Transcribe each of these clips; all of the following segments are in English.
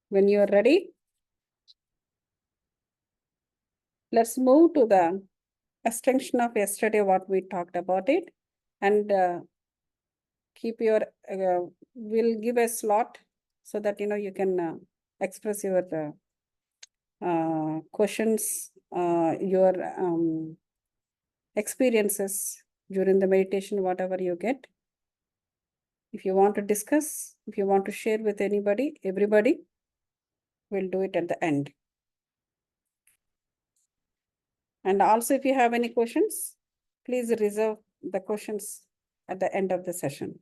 When you are ready, let's move to the extension of yesterday, what we talked about it, and keep your, we'll give a slot so that, you can express your questions, your experiences during the meditation, whatever you get. If you want to discuss, if you want to share with anybody, everybody, we'll do it at the end. And also, if you have any questions, please reserve the questions at the end of the session.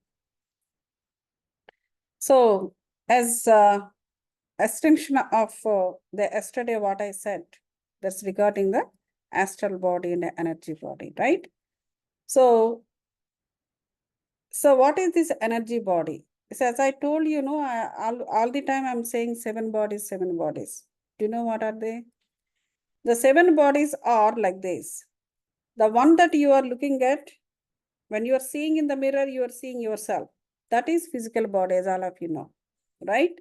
So, as extension of the yesterday, what I said, that's regarding the astral body and the energy body, right? So what is this energy body? So as I told you, all the time I'm saying 7 bodies, 7 bodies. Do you know what are they? The 7 bodies are like this. The one that you are looking at, when you are seeing in the mirror, you are seeing yourself. That is physical body, as all of you know, right?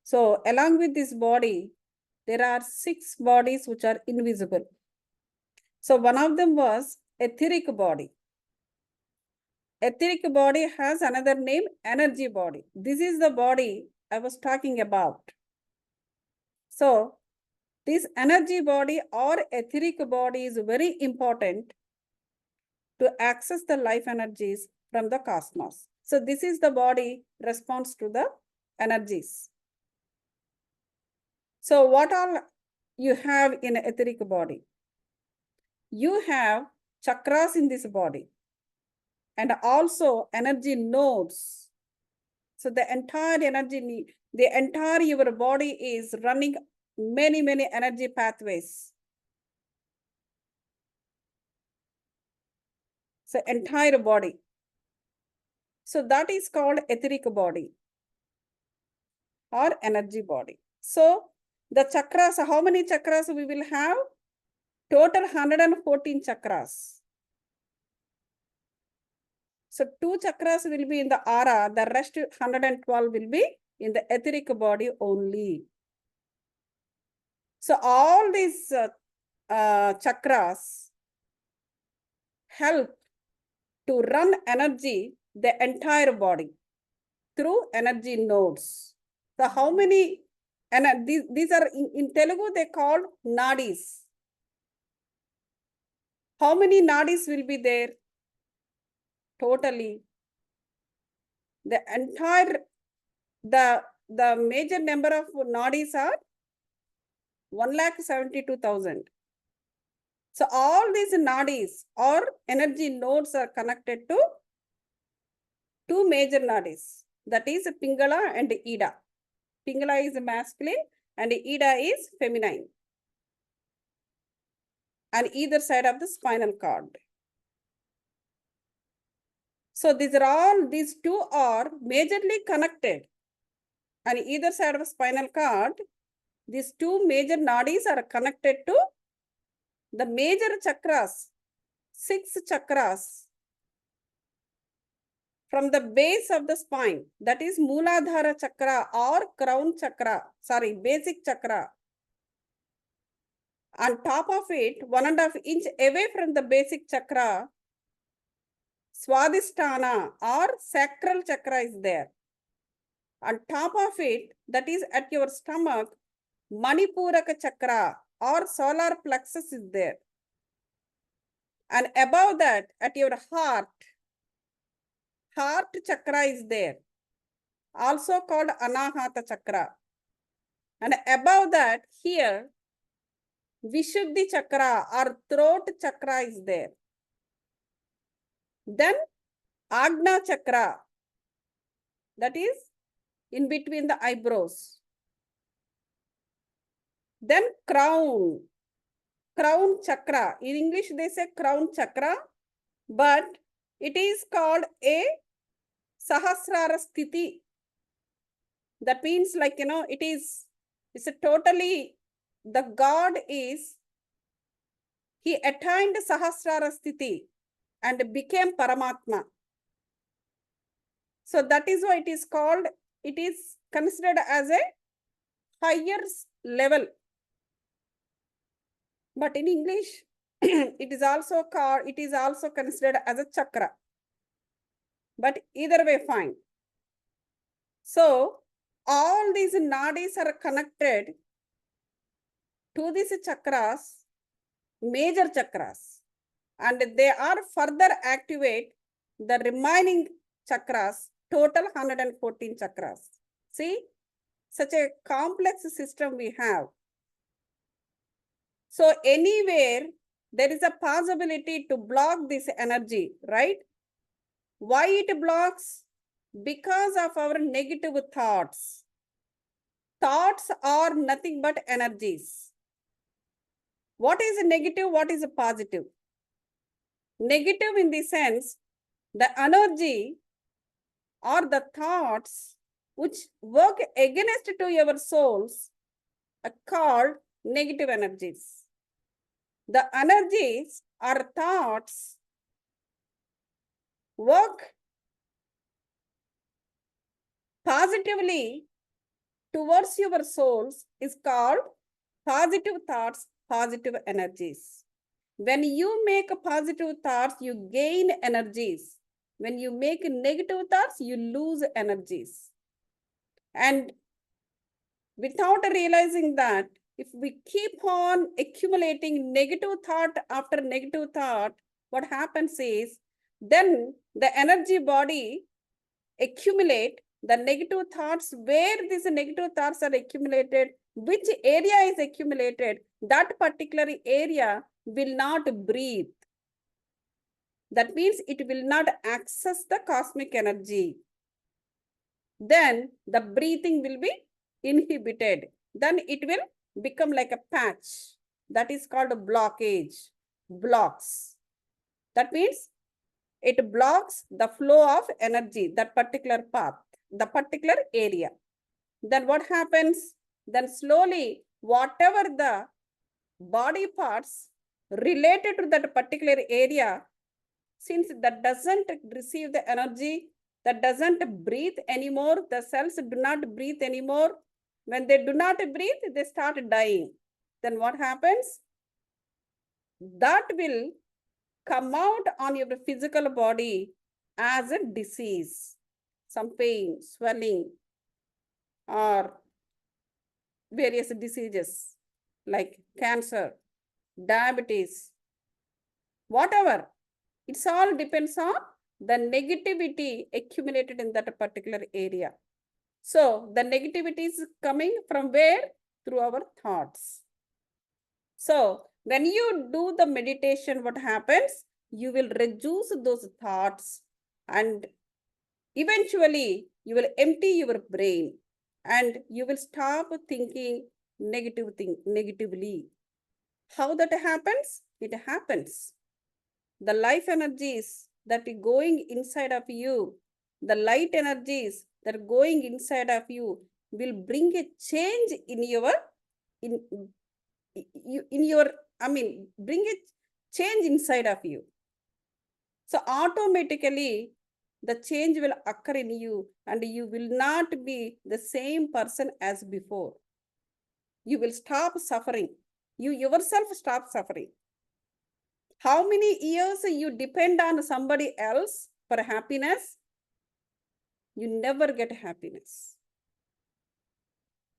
So along with this body, there are 6 bodies which are invisible. So one of them was etheric body. Etheric body has another name, energy body. This is the body I was talking about. So this energy body or etheric body is very important to access the life energies from the cosmos. So this is the body responds to the energies. So what all you have in etheric body? You have chakras in this body and also energy nodes. So the entire energy, the entire your body is running many, many energy pathways. So entire body. So that is called etheric body or energy body. So the chakras, how many chakras we will have? Total 114 chakras. So 2 chakras will be in the aura, the rest 112 will be in the etheric body only. So all these chakras help to run energy, the entire body through energy nodes. So how many, and these are in Telugu, they called nadis. How many nadis will be there? Totally. The entire, the major number of nadis are 1,72,000. So all these nadis or energy nodes are connected to 2 major nadis. That is Pingala and Ida. Pingala is masculine and Ida is feminine. On either side of the spinal cord. So these 2 are majorly connected. On either side of the spinal cord, these 2 major nadis are connected to the major chakras, 6 chakras from the base of the spine. That is Mooladhara chakra or crown chakra, basic chakra. On top of it, 1.5 inch away from the basic chakra, Swadhisthana or sacral chakra is there. On top of it, that is at your stomach, Manipuraka chakra or solar plexus is there. And above that, at your heart chakra is there, also called Anahata chakra. And above that, here, Vishuddhi chakra or throat chakra is there. Then Agna chakra, that is in between the eyebrows. Then crown chakra. In English, they say crown chakra, but it is called a Sahasrara Sthiti. That means it's a totally, the God is, he attained Sahasrara Sthiti and became Paramatma. So that is why it is called, it is considered as a higher level. But in English, it is also considered as a chakra. But either way, fine. So all these nadis are connected to these chakras, major chakras, and they are further activate the remaining chakras, total 114 chakras. See, such a complex system we have. So anywhere there is a possibility to block this energy, right? Why it blocks? Because of our negative thoughts. Thoughts are nothing but energies. What is negative? What is positive? Negative in the sense, the energy or the thoughts which work against to your souls are called negative energies. The energies or thoughts work positively towards your souls is called positive thoughts, positive energies. When you make positive thoughts, you gain energies. When you make negative thoughts, you lose energies. And without realizing that, if we keep on accumulating negative thought after negative thought, what happens is, then the energy body accumulate the negative thoughts. Where these negative thoughts are accumulated, which area is accumulated, that particular area will not breathe. That means it will not access the cosmic energy. Then the breathing will be inhibited. Then it will become like a patch. That is called a blockage. Blocks. That means it blocks the flow of energy, that particular path, the particular area. Then what happens? Then slowly, whatever the body parts related to that particular area, since that doesn't receive the energy, that doesn't breathe anymore, the cells do not breathe anymore. When they do not breathe, they start dying. Then what happens? That will come out on your physical body as a disease, some pain, swelling, or various diseases like cancer, diabetes, whatever. It all depends on the negativity accumulated in that particular area. So the negativity is coming from where? Through our thoughts. So when you do the meditation, what happens? You will reduce those thoughts and eventually you will empty your brain and you will stop thinking negatively. How that happens? It happens. The life energies that are going inside of you, the light energies that are going inside of you will bring a change in your, bring a change inside of you. So automatically the change will occur in you and you will not be the same person as before. You will stop suffering. You yourself stop suffering. How many years you depend on somebody else for happiness? You never get happiness.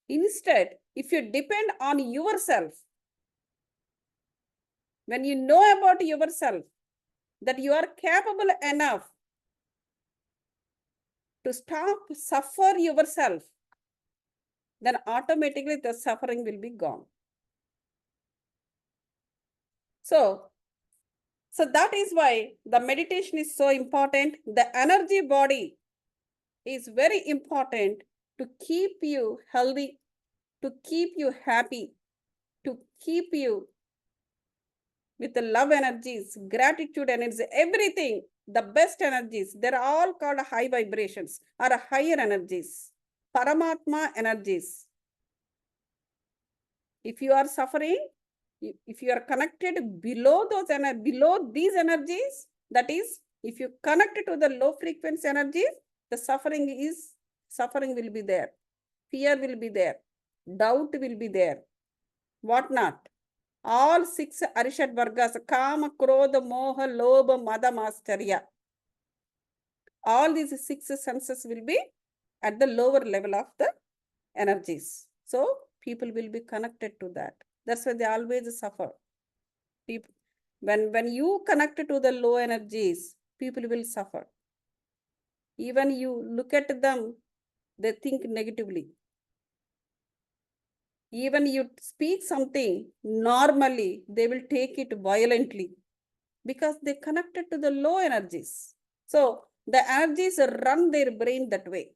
Instead, if you depend on yourself, when you know about yourself, that you are capable enough to stop suffer yourself, then automatically the suffering will be gone. So that is why the meditation is so important. The energy body is very important to keep you healthy, to keep you happy, to keep you with the love energies, gratitude energies, everything, the best energies. They're all called high vibrations or higher energies, Paramatma energies. If you are suffering, if you are connected below these energies, that is, if you connect to the low frequency energies, the suffering will be there. Fear will be there. doubt will be there. What not? All 6 Arishad Vargas, Kama, Krodha, Moha, Lobha, Mada, Masterya. All these 6 senses will be at the lower level of the energies. So people will be connected to that. That's why they always suffer. People, when you connect to the low energies, people will suffer. Even you look at them, they think negatively. Even you speak something normally, they will take it violently because they connected to the low energies. So the energies run their brain that way.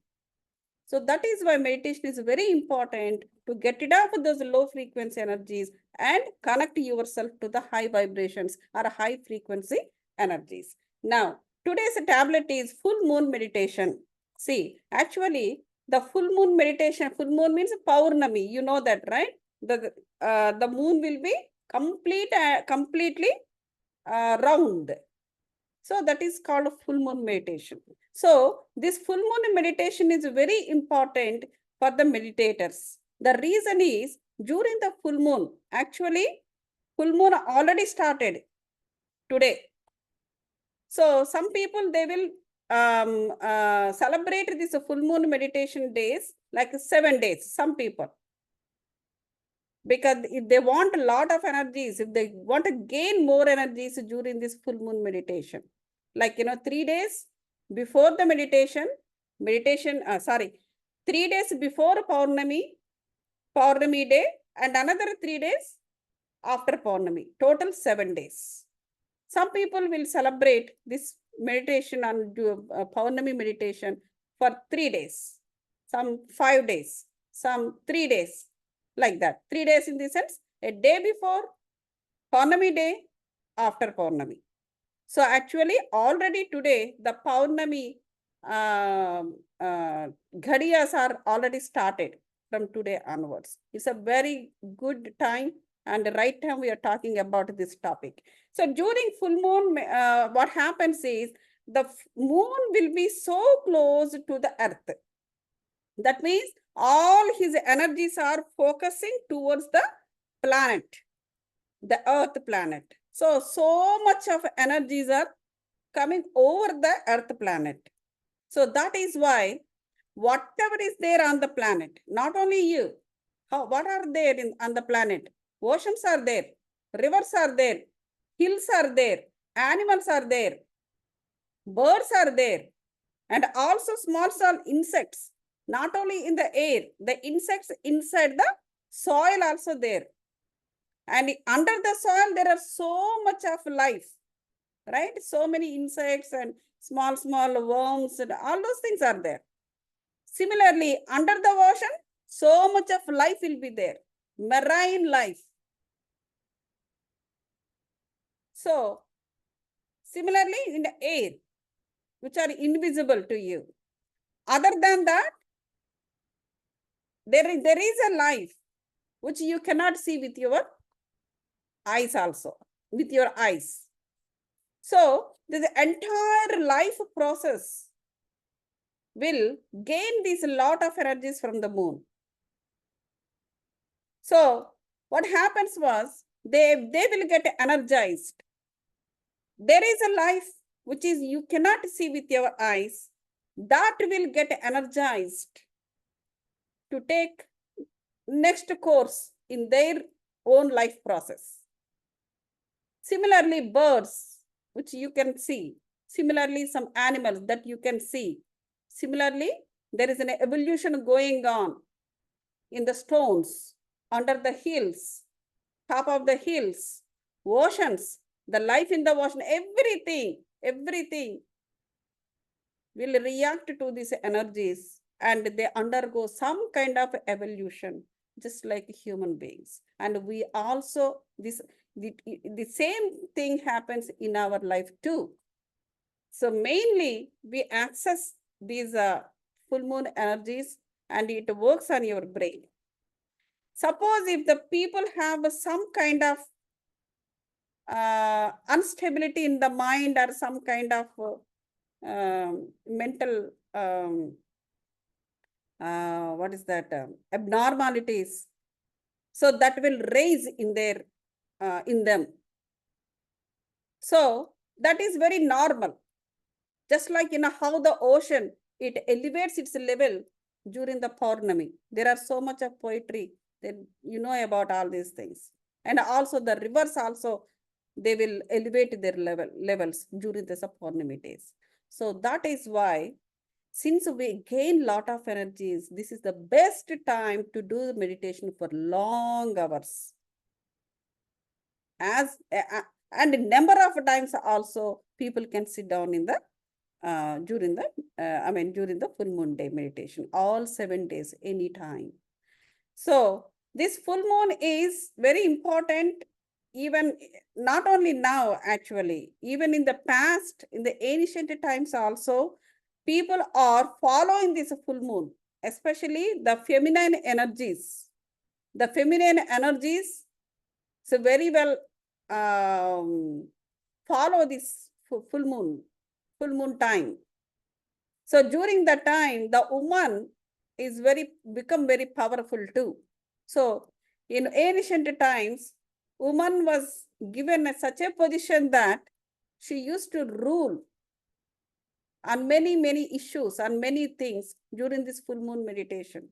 So that is why meditation is very important to get rid of those low frequency energies and connect yourself to the high vibrations or high frequency energies. Now, today's tablet is full moon meditation. See, actually, the full moon meditation, full moon means Paurnami. You know that, right? The moon will be completely round. So that is called a full moon meditation. So this full moon meditation is very important for the meditators. The reason is during the full moon, actually full moon already started today. So some people, they will celebrate this full moon meditation days like 7 days, some people. Because if they want a lot of energies, if they want to gain more energies during this full moon meditation, like, 3 days before the meditation, 3 days before Paurnami day, and another 3 days after Paurnami, total 7 days. Some people will celebrate this meditation and do Paurnami meditation for 3 days, some 5 days, some 3 days, like that. 3 days in the sense, a day before Paurnami day, after Paurnami. So actually already today, the Paurnami Ghadiyas are already started from today onwards. It's a very good time and the right time we are talking about this topic. So during full moon, what happens is the moon will be so close to the earth. That means all his energies are focusing towards the planet, the earth planet. So much of energies are coming over the earth planet. So that is why whatever is there on the planet, not only you, what are there on the planet? Oceans are there, rivers are there, hills are there, animals are there, birds are there, and also small insects, not only in the air, the insects inside the soil also there. And under the soil, there are so much of life, right? So many insects and small worms and all those things are there. Similarly, under the ocean, so much of life will be there, marine life. So, similarly, in the air, which are invisible to you. Other than that, there is a life which you cannot see with your eyes also, with your eyes. So, the entire life process will gain this lot of energies from the moon. So, what happens was, they will get energized. There is a life which is you cannot see with your eyes, that will get energized to take next course in their own life process. Similarly, birds, which you can see. Similarly, some animals that you can see. Similarly, there is an evolution going on in the stones, under the hills, top of the hills, oceans, the life in the ocean, everything will react to these energies and they undergo some kind of evolution, just like human beings. And we also, the same thing happens in our life too. So mainly we access these full moon energies and it works on your brain. Suppose if the people have some kind of instability in the mind or some kind of mental what is that, abnormalities. So that will raise in their, in them. So that is very normal. Just like, how the ocean, it elevates its level during the Purnami. There are so much of poetry that about all these things. And also the rivers also, they will elevate their levels during the Purnami days. So that is why, since we gain lot of energies, this is the best time to do meditation for long hours. As and number of times also people can sit down in the during the during the full moon day meditation, all 7 days, anytime. So this full moon is very important, even not only now, actually, even in the past, in the ancient times also, people are following this full moon, especially the feminine energies. The feminine energies, so very well follow this full moon time. So during that time, the woman is become very powerful too. So in ancient times, woman was given such a position that she used to rule on many issues, on many things during this full moon meditation.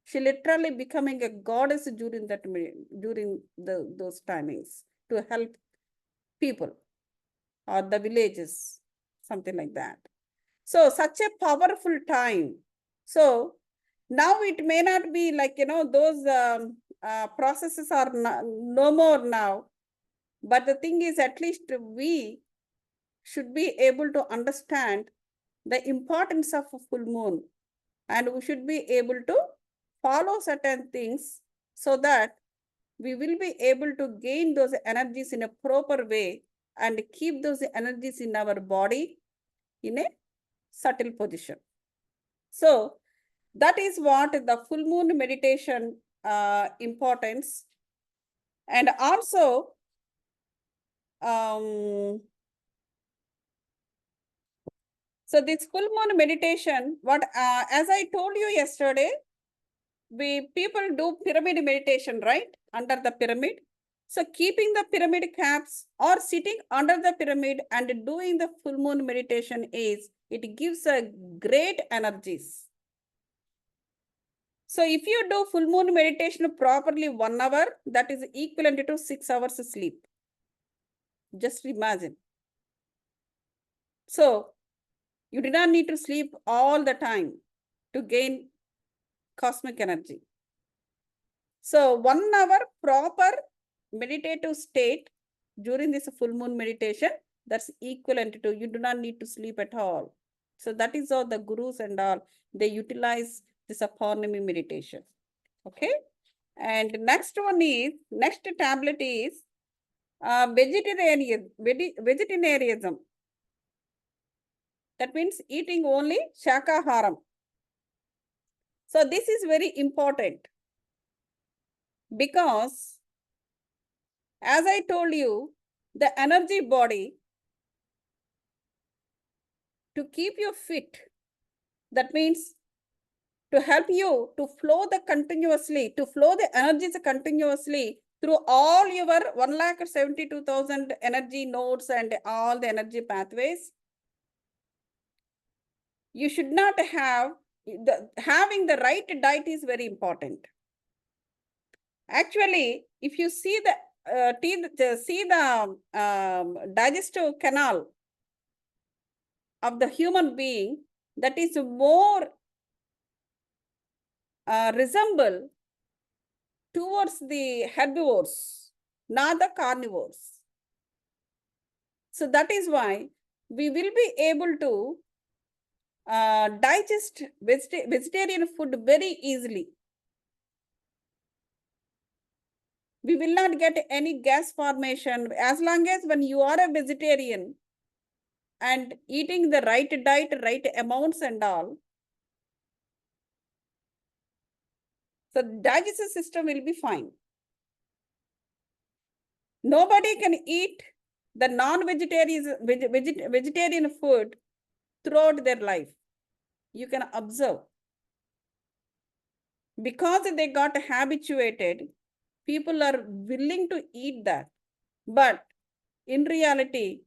She literally becoming a goddess during those timings to help people or the villages, something like that. So such a powerful time. So now it may not be like, those processes are no more now. But the thing is, at least we should be able to understand the importance of a full moon, and we should be able to follow certain things so that we will be able to gain those energies in a proper way and keep those energies in our body in a subtle position. So that is what the full moon meditation importance. And also, so this full moon meditation, what as I told you yesterday, people do pyramid meditation, right? Under the pyramid. So keeping the pyramid caps or sitting under the pyramid and doing the full moon meditation it gives a great energies. So if you do full moon meditation properly 1 hour, that is equivalent to 6 hours of sleep. Just imagine. So you do not need to sleep all the time to gain cosmic energy. So 1 hour proper meditative state during this full moon meditation, that's equivalent to, you do not need to sleep at all. So that is how the gurus and all, they utilize this Purnami meditation. Okay. And next tablet is vegetarianism. That means eating only shakaharam. So this is very important because, as I told you, the energy body, to keep you fit, that means to help you to flow the energies continuously through all your 1,72,000 energy nodes and all the energy pathways. You should not having the right diet is very important. Actually, if you see the digestive canal of the human being, that is more resemble towards the herbivores, not the carnivores. So that is why we will be able to digest vegetarian food very easily. We will not get any gas formation as long as when you are a vegetarian and eating the right diet, right amounts and all. So the digestive system will be fine. Nobody can eat the vegetarian food throughout their life. You can observe. because they got habituated, people are willing to eat that. But in reality,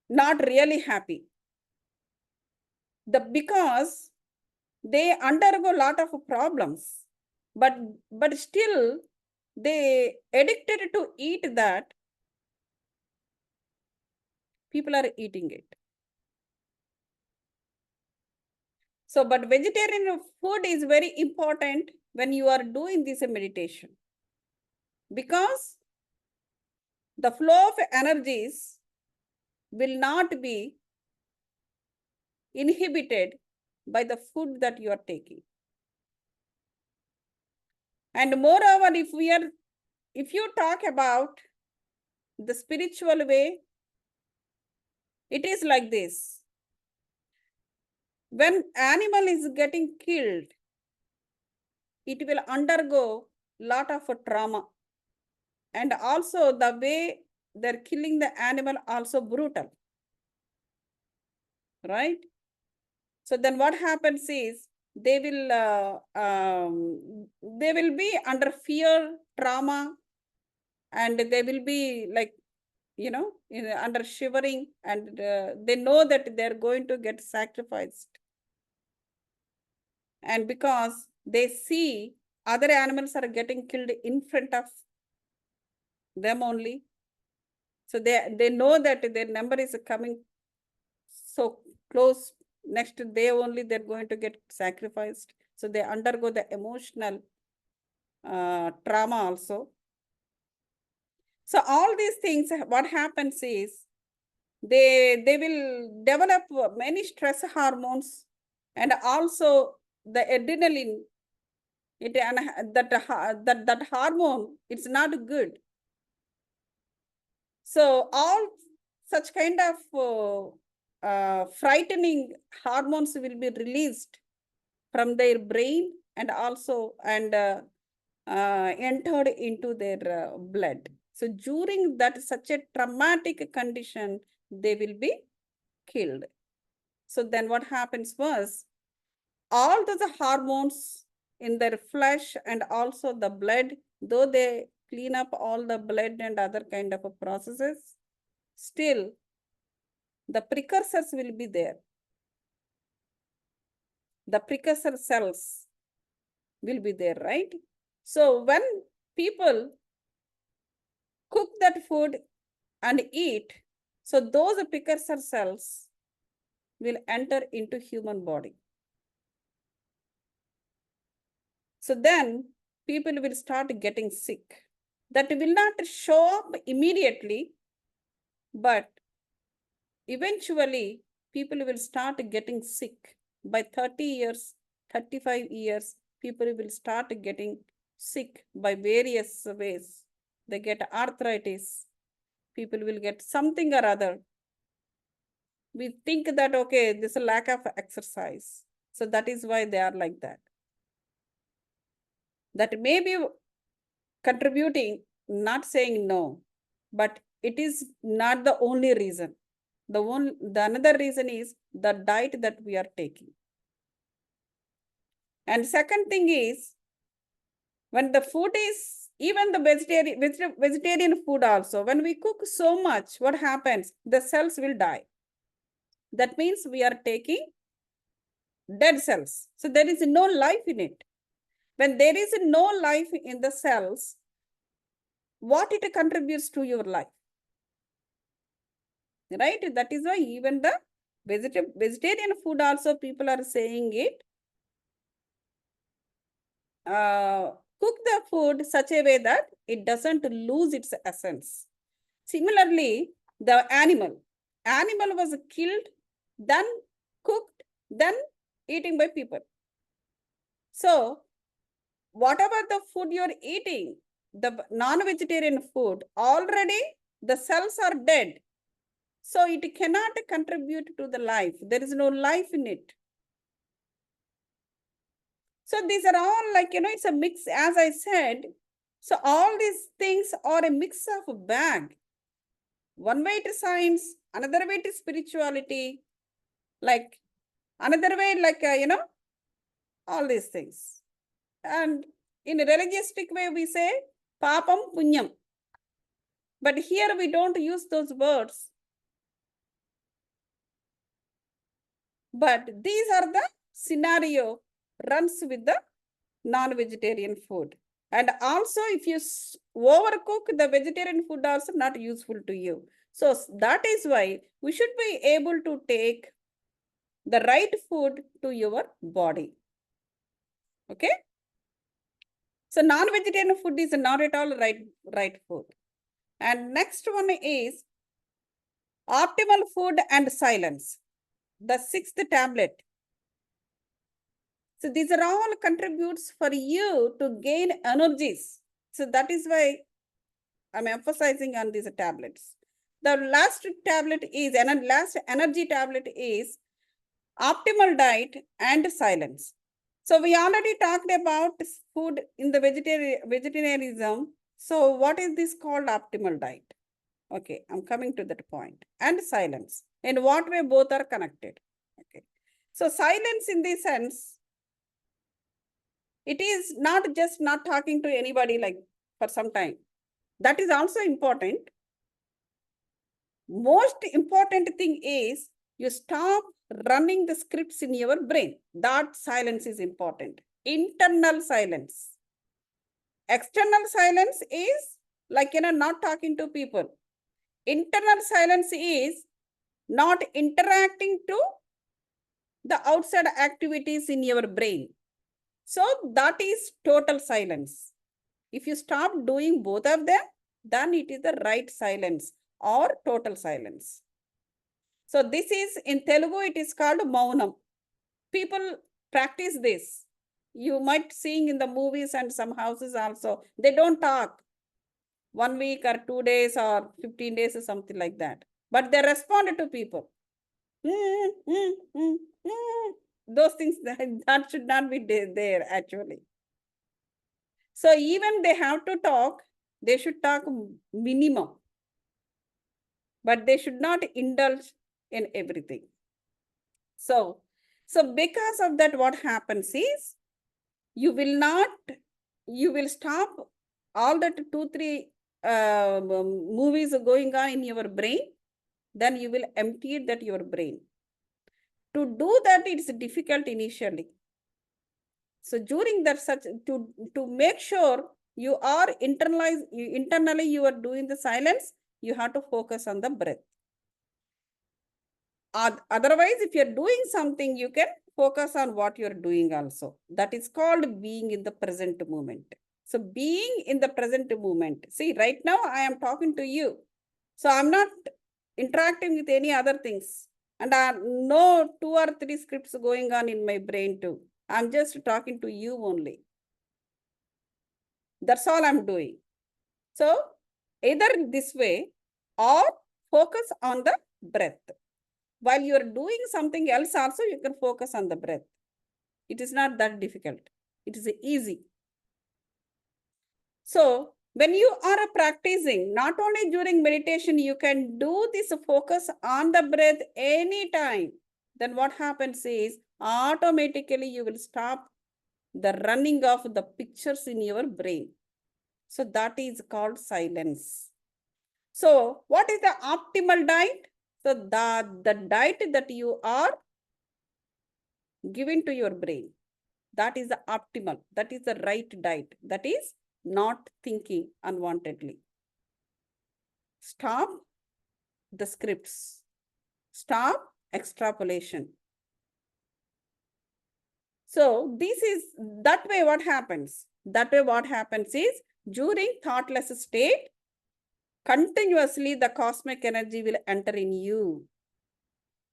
not really happy. Because they undergo a lot of problems, but still they addicted to eat that. People are eating it. So, but vegetarian food is very important when you are doing this meditation, because the flow of energies will not be inhibited by the food that you are taking. And moreover, if you talk about the spiritual way, it is like this. When animal is getting killed, it will undergo lot of trauma. And also the way they're killing the animal also brutal. Right? So then what happens is they will be under fear, trauma, and they will be like, under shivering, and they know that they're going to get sacrificed. And because they see other animals are getting killed in front of them only, so they know that their number is coming so close, next day only they're going to get sacrificed. So they undergo the emotional trauma also. So all these things, what happens is they will develop many stress hormones, and also the adrenaline. That hormone, it's not good. So all such kind of frightening hormones will be released from their brain, and also entered into their blood. So during that such a traumatic condition, they will be killed. So then what happens was, all those hormones in their flesh and also the blood, though they clean up all the blood and other kind of processes, still the precursors will be there. The precursor cells will be there, right? So when people cook that food and eat, so those precursor cells will enter into human body. So then people will start getting sick. That will not show up immediately, but eventually people will start getting sick. By 30 years, 35 years, people will start getting sick by various ways. They get arthritis. People will get something or other. We think that, okay, there's a lack of exercise. So that is why they are like that. That may be contributing, not saying no, but it is not the only reason. The another reason is the diet that we are taking. And second thing is, when the food is, even the vegetarian food also, when we cook so much, what happens? The cells will die. That means we are taking dead cells. So there is no life in it. When there is no life in the cells, what it contributes to your life? Right? That is why even the vegetarian food also, people are saying it. Cook the food such a way that it doesn't lose its essence. Similarly, the animal was killed, then cooked, then eating by people. So whatever the food you're eating, the non-vegetarian food, already the cells are dead. So it cannot contribute to the life. There is no life in it. So these are all like, it's a mix, as I said. So all these things are a mix of bag. One way to science, another way to spirituality. Like Another way, like, all these things. And in a religioustic way, we say papam punyam. But here we don't use those words. But these are the scenario runs with the non-vegetarian food. And also, if you overcook the vegetarian food, also not useful to you. So that is why we should be able to take the right food to your body. Okay. So non-vegetarian food is not at all right food. And next one is optimal food and silence. The sixth tablet. So these are all contributes for you to gain energies. So that is why I'm emphasizing on these tablets. The last tablet is, and last energy tablet is optimal diet and silence. So we already talked about food in the vegetarianism. So what is this called optimal diet? Okay, I'm coming to that point. And silence. In what way both are connected? Okay. So silence in this sense, it is not just not talking to anybody like for some time. That is also important. Most important thing is you stop running the scripts in your brain. That silence is important. Internal silence. External silence is like, not talking to people. Internal silence is not interacting to the outside activities in your brain. So that is total silence. If you stop doing both of them, then it is the right silence or total silence. So this is, in Telugu, it is called maunam. People practice this. You might see in the movies and some houses also. They don't talk 1 week or 2 days or 15 days or something like that. But they respond to people. Those things that should not be there actually. So even they have to talk, they should talk minimum. But they should not indulge in everything. So because of that, what happens is you will stop all that 2-3 movies going on in your brain, then you will empty that your brain. To do that, it's difficult initially. So during that, to make sure you are internally you are doing the silence, you have to focus on the breath. Otherwise, if you're doing something, you can focus on what you're doing also. That is called being in the present moment. So being in the present moment. See, right now I am talking to you. So I'm not interacting with any other things. And no 2 or 3 scripts going on in my brain too. I'm just talking to you only. That's all I'm doing. So either this way or focus on the breath. While you're doing something else also, you can focus on the breath. It is not that difficult. It is easy. So when you are practicing, not only during meditation, you can do this focus on the breath anytime. Then what happens is automatically you will stop the running of the pictures in your brain. So that is called silence. So what is the optimal diet? So the diet that you are giving to your brain, that is the optimal, that is the right diet, that is not thinking unwantedly. Stop the scripts, stop extrapolation. So this is, that way what happens? That way what happens is during thoughtless state, continuously the cosmic energy will enter in you.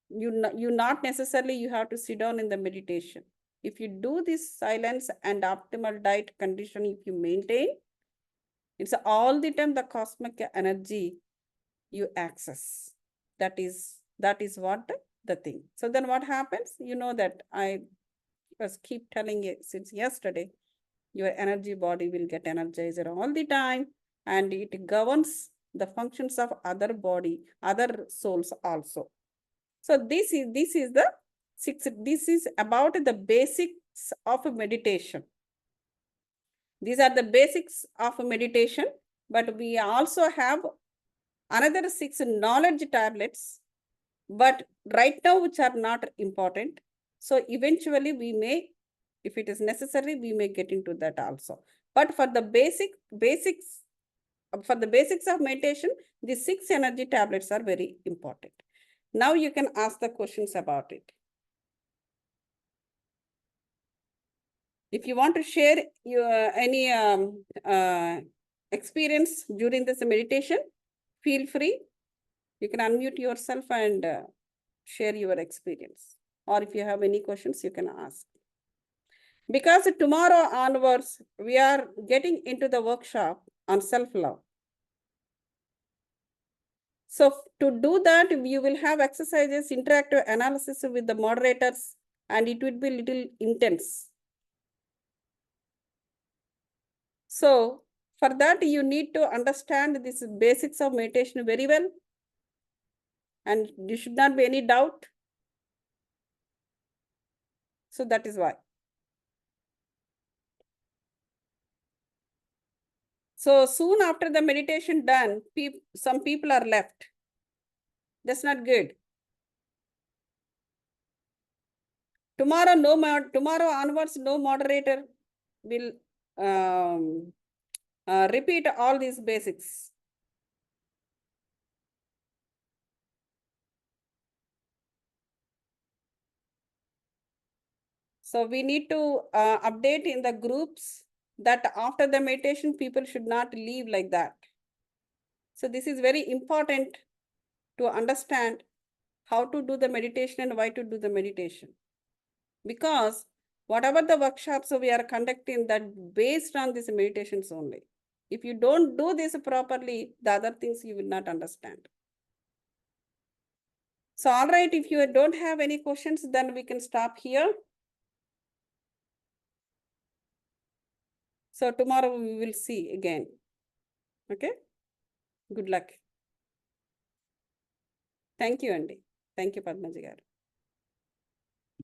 You not necessarily you have to sit down in the meditation. If you do this silence and optimal diet condition, if you maintain, it's all the time the cosmic energy you access. That is what the thing. So then what happens? You know that I was keep telling it since yesterday, your energy body will get energized all the time, and it governs the functions of other body, other souls also. So this is the This is about the basics of meditation. These are the basics of meditation, but we also have another 6 knowledge tablets, but right now which are not important. So eventually we may, if it is necessary, we may get into that also. But for the basics of meditation, the 6 energy tablets are very important. Now you can ask the questions about it. If you want to share your any experience during this meditation, feel free. You can unmute yourself and share your experience. Or if you have any questions, you can ask. Because tomorrow onwards, we are getting into the workshop on self-love. So to do that, you will have exercises, interactive analysis with the moderators, and it will be little intense. So for that, you need to understand this basics of meditation very well. And there should not be any doubt. So that is why. So soon after the meditation done, some people are left. That's not good. Tomorrow onwards, no moderator will repeat all these basics. So we need to update in the groups that after the meditation, people should not leave like that. So this is very important to understand how to do the meditation and why to do the meditation. Because whatever the workshops we are conducting, that based on these meditations only. If you don't do this properly, the other things you will not understand. So all right, if you don't have any questions, then we can stop here. So tomorrow we will see again. Okay? Good luck. Thank you, Andy. Thank you, Padmaji garu.